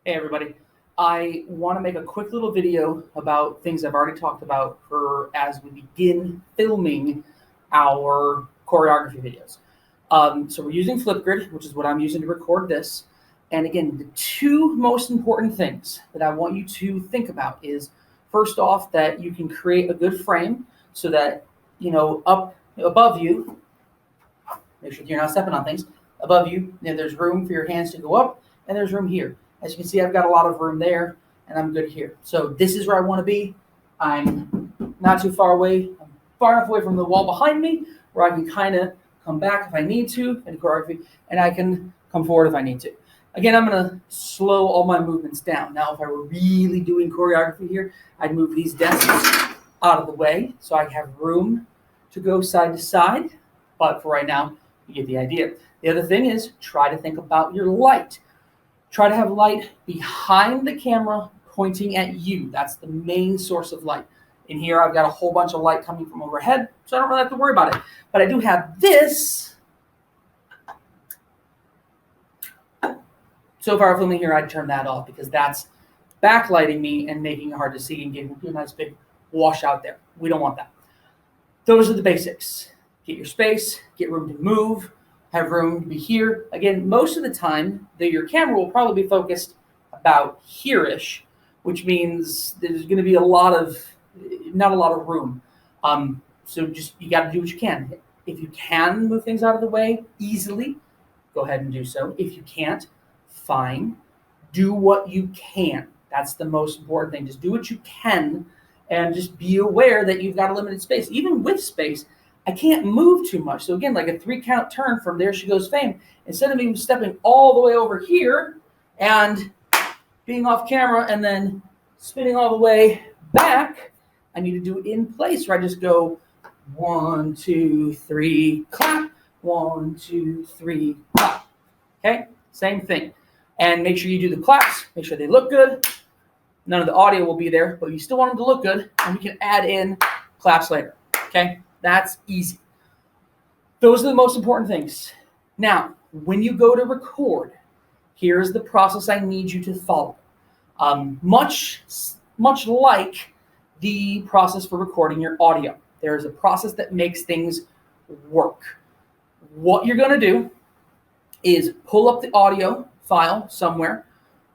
Hey everybody, I want to make a quick little video about things I've already talked about as we begin filming our choreography videos. So we're using FlipGrid, which is what I'm using to record this. And again, the two most important things that I want you to think about is, first off, that you can create a good frame so that, up above you, make sure you're not stepping on things, above you, there's room for your hands to go up, and there's room here. As you can see, I've got a lot of room there, and I'm good here. So this is where I want to be. I'm not too far away. I'm far enough away from the wall behind me where I can kind of come back if I need to in choreography, and I can come forward if I need to. Again, I'm going to slow all my movements down. Now, if I were really doing choreography here, I'd move these desks out of the way so I have room to go side to side. But for right now, you get the idea. The other thing is try to think about your light. Try to have light behind the camera pointing at you. That's the main source of light. In here, I've got a whole bunch of light coming from overhead, so I don't really have to worry about it. But I do have this. So if I were filming here, I'd turn that off because that's backlighting me and making it hard to see and giving you a nice big washout there. We don't want that. Those are the basics. Get your space, get room to move, have room to be here. Again, most of the time, your camera will probably be focused about here-ish, which means there's going to be not a lot of room. So you got to do what you can. If you can move things out of the way easily, go ahead and do so. If you can't, fine. Do what you can. That's the most important thing. Just do what you can, and just be aware that you've got a limited space. Even with space, I can't move too much. So again, like a 3-count turn from there she goes fame. Instead of me stepping all the way over here and being off camera and then spinning all the way back, I need to do it in place where I just go 1, 2, 3, clap. 1, 2, 3, clap. Okay, same thing. And make sure you do the claps. Make sure they look good. None of the audio will be there, but you still want them to look good, and we can add in claps later. Okay. That's easy. Those are the most important things. Now, when you go to record, here's the process I need you to follow. Much like the process for recording your audio, there is a process that makes things work. What you're going to do is pull up the audio file somewhere.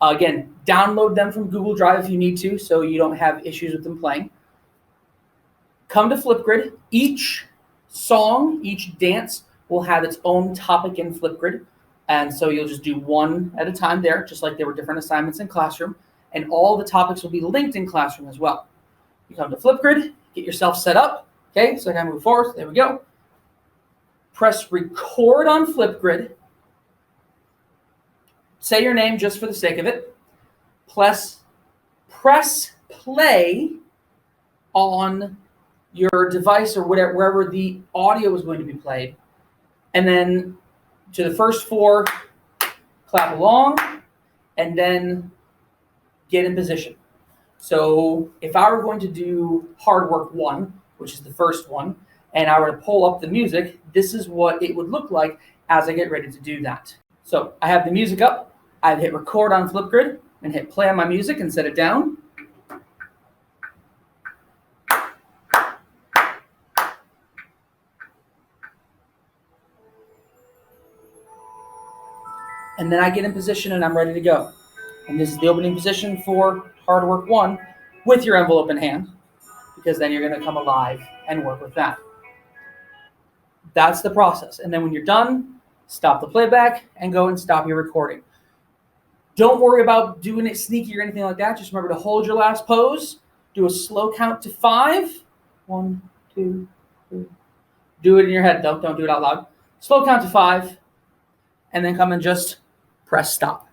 Again, download them from Google Drive if you need to, so you don't have issues with them playing. Come to FlipGrid. Each song, each dance will have its own topic in FlipGrid. And so you'll just do one at a time there, just like there were different assignments in Classroom. And all the topics will be linked in Classroom as well. You come to FlipGrid, get yourself set up. Okay, so I can move forward. There we go. Press record on FlipGrid. Say your name just for the sake of it. Press play on your device or wherever the audio is going to be played. And then to the first 4, clap along, and then get in position. So if I were going to do hard work 1, which is the first one, and I were to pull up the music, this is what it would look like as I get ready to do that. So I have the music up. I've hit record on FlipGrid and hit play on my music and set it down. And then I get in position and I'm ready to go. And this is the opening position for hard work 1 with your envelope in hand, because then you're going to come alive and work with that. That's the process. And then when you're done, stop the playback and go and stop your recording. Don't worry about doing it sneaky or anything like that. Just remember to hold your last pose. Do a slow count to 5. 1, 2, 3. Do it in your head, though. Don't do it out loud. Slow count to 5. And then come and just press stop.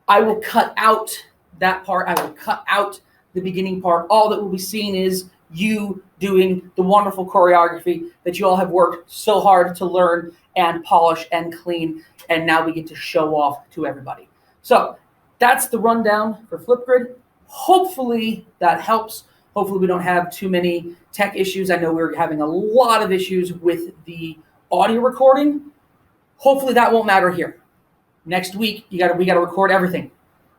I will cut out that part. I will cut out the beginning part. All that will be seen is you doing the wonderful choreography that you all have worked so hard to learn and polish and clean. And now we get to show off to everybody. So that's the rundown for FlipGrid. Hopefully that helps. Hopefully we don't have too many tech issues. I know we're having a lot of issues with the audio recording. Hopefully that won't matter here. Next week, we got to record everything.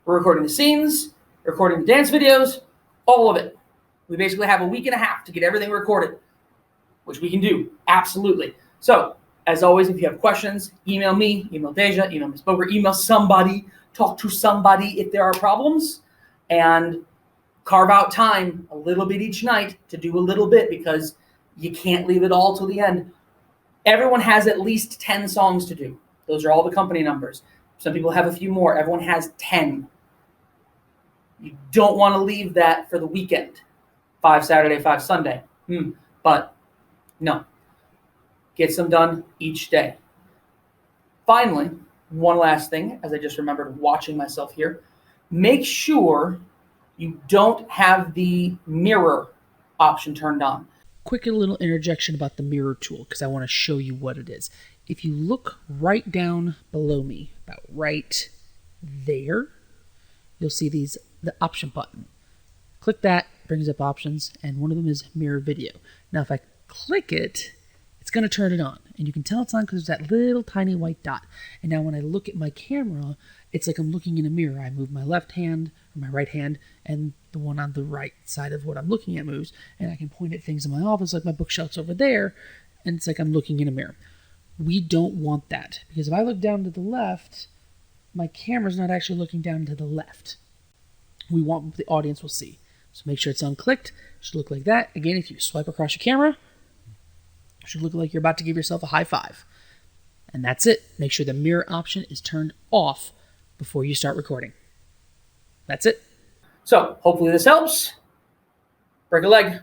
We're recording the scenes, recording the dance videos, all of it. We basically have a week and a half to get everything recorded, which we can do, absolutely. So, as always, if you have questions, email me, email Deja, email Ms. Boger, email somebody, talk to somebody if there are problems, and carve out time a little bit each night to do a little bit, because you can't leave it all till the end. Everyone has at least 10 songs to do. Those are all the company numbers. Some people have a few more. Everyone has 10. You don't want to leave that for the weekend. 5 Saturday, 5 Sunday. But no. Get some done each day. Finally, one last thing, as I just remembered watching myself here. Make sure you don't have the mirror option turned on. Quick little interjection about the mirror tool, because I want to show you what it is. If you look right down below me, about right there, you'll see the option button. Click that, brings up options, and one of them is mirror video. Now, if I click it, it's going to turn it on, and you can tell it's on because there's that little tiny white dot. And now when I look at my camera, it's like I'm looking in a mirror. I move my left hand or my right hand, and the one on the right side of what I'm looking at moves, and I can point at things in my office, like my bookshelf's over there, and it's like I'm looking in a mirror. We don't want that, because if I look down to the left, my camera's not actually looking down to the left. We want what the audience will see. So make sure it's unclicked. It should look like that. Again, if you swipe across your camera, it should look like you're about to give yourself a high five. And that's it. Make sure the mirror option is turned off before you start recording. That's it. So hopefully this helps. Break a leg.